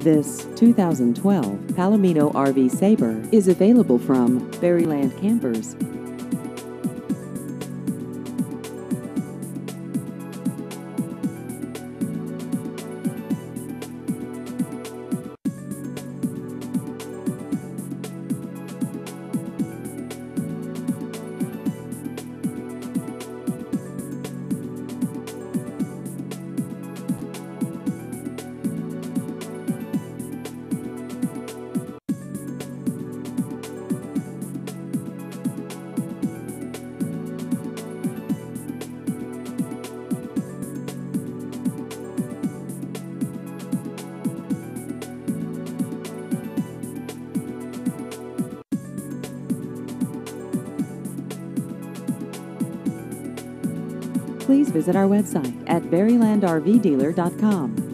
This 2012 Palomino RV Sabre is available from Berryland Campers. Please visit our website at berrylandrvdealer.com.